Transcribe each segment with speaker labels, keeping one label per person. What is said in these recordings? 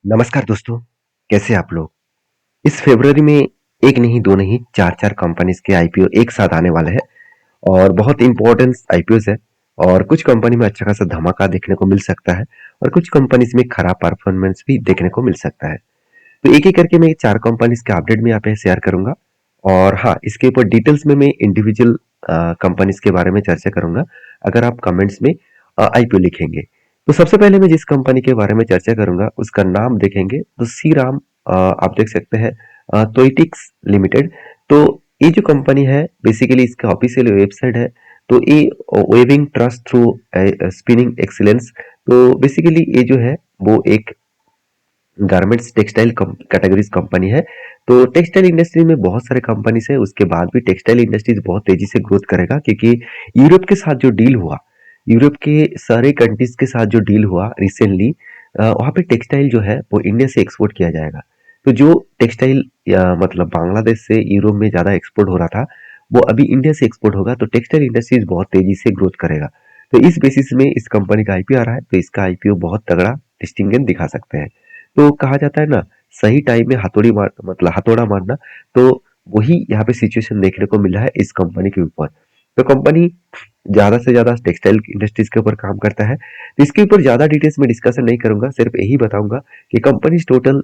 Speaker 1: नमस्कार दोस्तों, कैसे हैं आप लोग? इस फ़रवरी में 1 नहीं, 2 नहीं, 4-4 कंपनीज़ के आईपीओ एक साथ आने वाले हैं और बहुत इम्पोर्टेंट आईपीओज़ है और कुछ कंपनी में अच्छा खासा धमाका देखने को मिल सकता है और कुछ कंपनीज़ में खराब परफ़ॉर्मेंस भी देखने को मिल सकता है। तो एक-एक करके मैं 4 कंपनीज़ के अपडेट में यहाँ पे शेयर करूँगा और हाँ, इसके ऊपर डिटेल्स में मैं इंडिविजुअल कंपनीज़ के बारे में चर्चा करूँगा, अगर आप कमेंट्स में आईपीओ लिखेंगे। तो सबसे पहले मैं जिस कंपनी के बारे में चर्चा करूँगा, उसका नाम देखेंगे तो श्रीराम आप देख सकते हैं टोइटिक्स लिमिटेड। तो ये जो कंपनी है, बेसिकली इसका ऑफिशियल वेबसाइट है, तो ये weaving trust through spinning excellence. तो बेसिकली ये जो है, वो एक गारमेंट्स टेक्सटाइल कैटेगरीज कंपनी है। तो टेक्सटाइल इंडस्ट्री में बहुत सारे कंपनीज है, उसके बाद भी टेक्सटाइल इंडस्ट्रीज बहुत तेजी से ग्रोथ करेगा क्योंकि यूरोप के साथ जो डील हुआ, यूरोप के सारे कंट्रीज के साथ जो डील हुआ रिसेंटली, वहाँ पे टेक्सटाइल जो है वो इंडिया से एक्सपोर्ट किया जाएगा। तो जो टेक्सटाइल मतलब बांग्लादेश से यूरोप में ज्यादा एक्सपोर्ट हो रहा था, वो अभी इंडिया से एक्सपोर्ट होगा, तो टेक्सटाइल इंडस्ट्रीज बहुत तेजी से ग्रोथ करेगा। तो इस बेसिस में इस कंपनी का आईपीओ आ रहा है, तो इसका आईपीओ बहुत तगड़ा डिस्टिंगेंट दिखा सकते हैं। तो कहा जाता है ना, सही टाइम में हथौड़ी मार मतलब हथौड़ा मारना। तो वही यहाँ पे सिचुएशन देखने को मिला है इस कंपनी के ऊपर। तो कंपनी ज्यादा से ज्यादा टेक्सटाइल इंडस्ट्रीज के ऊपर काम करता है, तो इसके ऊपर ज्यादा डिटेल्स में डिस्कशन नहीं करूंगा, सिर्फ यही बताऊंगा कि कंपनी टोटल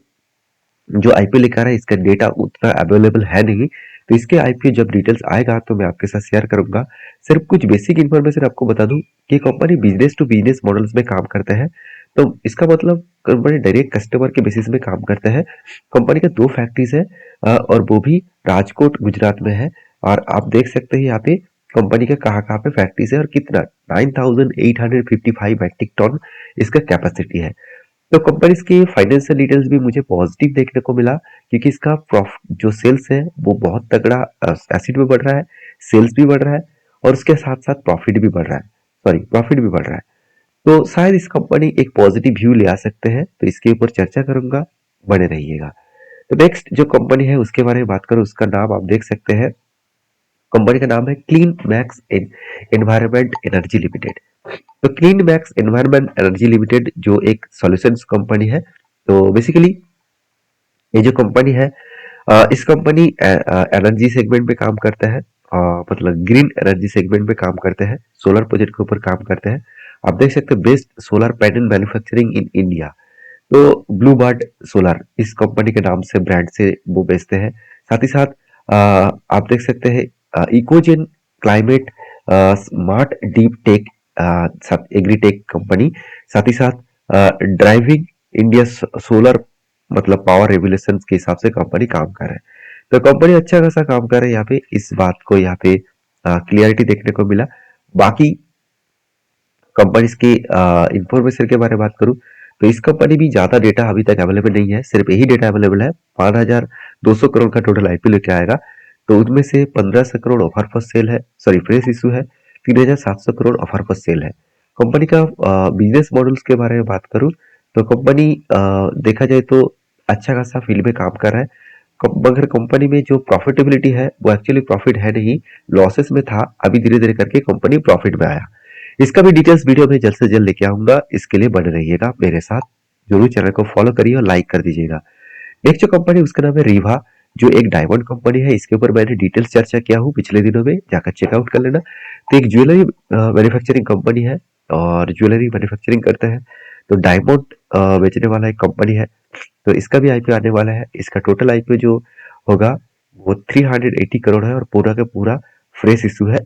Speaker 1: जो आईपीओ लेकर आ रहा है, इसका डेटा उतना अवेलेबल है नहीं। तो इसके आईपीओ जब डिटेल्स आएगा तो मैं आपके साथ शेयर करूंगा। सिर्फ कुछ बेसिक इन्फॉर्मेशन आपको बता दूं कि company business to business models में काम करता है। तो इसका मतलब कंपनी डायरेक्ट कस्टमर के बेसिस में काम करता है। कंपनी का 2 फैक्ट्रीज है और वो भी राजकोट गुजरात में है। और आप देख सकते हैं यहाँ पे कंपनी का कहाँ कहाँ पे फैक्ट्रीज है और कितना 9855 मैट्रिक टन इसका कैपेसिटी है। तो कंपनीज की फाइनेंशियल डिटेल्स भी मुझे पॉजिटिव देखने को मिला क्योंकि इसका जो सेल्स है वो बहुत तगड़ा एसिड में बढ़ रहा है, सेल्स भी बढ़ रहा है और उसके साथ साथ प्रॉफिट भी बढ़ रहा है। सॉरी, प्रॉफिट भी बढ़ रहा है। तो शायद इस कंपनी एक पॉजिटिव व्यू ले आ सकते हैं, तो इसके ऊपर चर्चा करूंगा, बने रहिएगा। तो नेक्स्ट जो कंपनी है उसके बारे में बात करूं, उसका नाम आप देख सकते हैं, कंपनी का नाम है Clean Max Environment Energy Limited. तो Clean Max Environment Energy Limited जो एक सॉल्यूशंस कंपनी है। तो बेसिकली ये जो कंपनी है, इस कंपनी एनर्जी सेगमेंट पे काम करता है, मतलब ग्रीन एनर्जी सेगमेंट पे काम करते हैं, सोलर प्रोजेक्ट के ऊपर काम करते हैं। आप देख सकते हैं best solar panel manufacturing in India. तो ब्लू बर्ड सोलर इस कंपनी के नाम से ब्रांड से वो बेचते हैं। साथ ही साथ आप देख सकते हैं Ecozen climate smart deep tech agritech company. साथ ही साथ ड्राइविंग इंडिया सोलर मतलब पावर रेगुलेशंस के हिसाब से कंपनी काम कर रहा है। तो कंपनी अच्छा खासा काम कर रहा है यहाँ पे, इस बात को यहाँ पे क्लियरिटी देखने को मिला। बाकी कंपनीज की इंफॉर्मेशन के बारे में बात करूं, तो इस कंपनी भी ज्यादा डेटा अभी तक अवेलेबल नहीं है, सिर्फ यही डेटा अवेलेबल है। 5,200 करोड़ का टोटल आईपीओ लेके आएगा। तो उनमें से 1,500 करोड़ ऑफर फॉर सेल है, सॉरी फ्रेश इशू है, 3,700 करोड़ ऑफर फॉर सेल है। कंपनी का बिजनेस मॉडल्स के बारे में बात करूं, तो कंपनी देखा जाए तो अच्छा खासा फील्ड में काम कर रहा है। मगर कंपनी में जो प्रॉफिटेबिलिटी है वो एक्चुअली प्रॉफिट है नहीं, लॉसेस में था। अभी धीरे धीरे करके कंपनी प्रॉफिट में आया। इसका भी डिटेल्स वीडियो में जल्द से जल्द लेके आऊंगा, इसके लिए बने रहिएगा मेरे साथ। जरूर चैनल को फॉलो करिए और लाइक कर दीजिएगा। नेक्स्ट जो कंपनी उसका नाम है रीवा, जो एक डायमंड कंपनी है। इसके ऊपर मैंने डिटेल्स चर्चा किया हूँ पिछले दिनों में, जाकर चेकआउट कर लेना। तो एक ज्वेलरी मैन्युफैक्चरिंग कंपनी है और ज्वेलरी मैन्युफैक्चरिंग करते हैं। तो डायमंड बेचने वाला एक कंपनी है। तो इसका भी आईपीओ आने वाला है। इसका टोटल आईपीओ जो होगा वो 380 करोड़ है और पूरा का पूरा फ्रेश इशू है।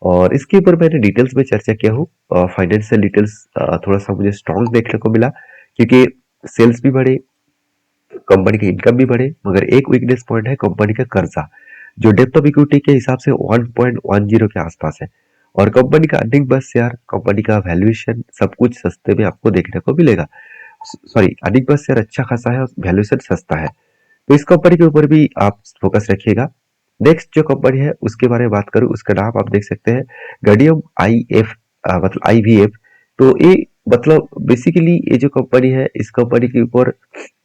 Speaker 1: और इसके ऊपर मैंने डिटेल्स में चर्चा किया हूँ। फाइनेंशियल डिटेल्स थोड़ा सा मुझे स्ट्रॉन्ग देखने को मिला क्योंकि सेल्स भी बढ़े, कंपनी की इनकम भी बढ़े, मगर एक वीकनेस पॉइंट है कंपनी का कर्जा, जो डेप्थ ऑफ इक्विटी के हिसाब से 1.10 के आसपास है। और कंपनी का अर्निंग बस यार, कंपनी का वैल्यूएशन सब कुछ सस्ते में आपको देखने को मिलेगा। सॉरी, अर्निंग बस यार अच्छा खासा है और वैल्यूएशन सस्ता है। तो इस कंपनी के ऊपर भी आप फोकस रखिएगा। नेक्स्ट जो कंपनी है उसके बारे में बात करूं, उसका नाम आप देख सकते हैं गडियम आई एफ, मतलब IVF। तो ये मतलब बेसिकली ये जो कंपनी है, इस कंपनी के ऊपर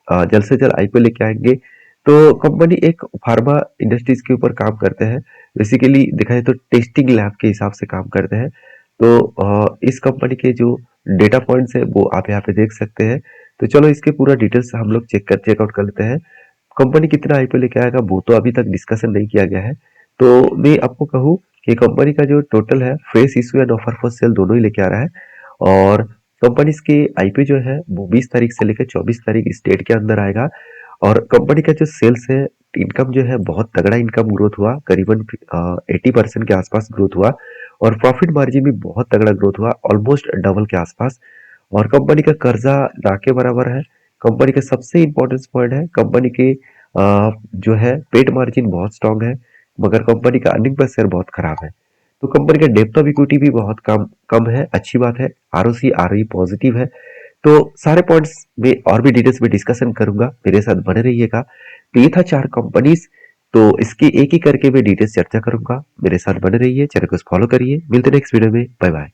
Speaker 1: जल्द से जल्द आईपीओ लेके आएंगे। तो कंपनी एक फार्मा इंडस्ट्रीज के ऊपर काम करते हैं। बेसिकली देखा जाए तो टेस्टिंग लैब के हिसाब से काम करते हैं। तो इस कंपनी के जो डेटा पॉइंट्स है वो आप यहाँ पे देख सकते हैं। तो चलो इसके पूरा डिटेल्स हम लोग चेकआउट कर लेते हैं। कंपनी कितना आईपीओ लेके आएगा वो तो अभी तक डिस्कशन नहीं किया गया है। तो मैं आपको कहूँ कि कंपनी का जो टोटल है fresh issue and offer for sale दोनों ही लेके आ रहा है। और कंपनी के आईपीओ जो है वो 20 तारीख से लेकर 24 तारीख इस डेट के अंदर आएगा। और कंपनी का जो सेल्स है, इनकम जो है बहुत तगड़ा इनकम ग्रोथ हुआ, करीबन 80% के आसपास ग्रोथ हुआ। और प्रॉफिट मार्जिन भी बहुत तगड़ा ग्रोथ हुआ, ऑलमोस्ट डबल के आसपास। और कंपनी का कर्जा ना के बराबर है। कंपनी का सबसे इम्पोर्टेंट पॉइंट है, कंपनी के जो है पेट मार्जिन बहुत स्ट्रांग है, मगर कंपनी का अर्निंग पर शेयर बहुत खराब है। तो कंपनी का डेप्थ ऑफ इक्विटी भी बहुत कम कम है, अच्छी बात है। आरओसी आरओई पॉजिटिव है। तो सारे पॉइंट्स में और भी डिटेल्स में डिस्कशन करूंगा, मेरे साथ बने रहिएगा। तो ये था 4 कंपनीज। तो इसकी एक ही करके मैं डिटेल्स चर्चा करूंगा, मेरे साथ बने रहिए, चैनल को फॉलो करिए। मिलते हैं नेक्स्ट वीडियो में, बाय बाय।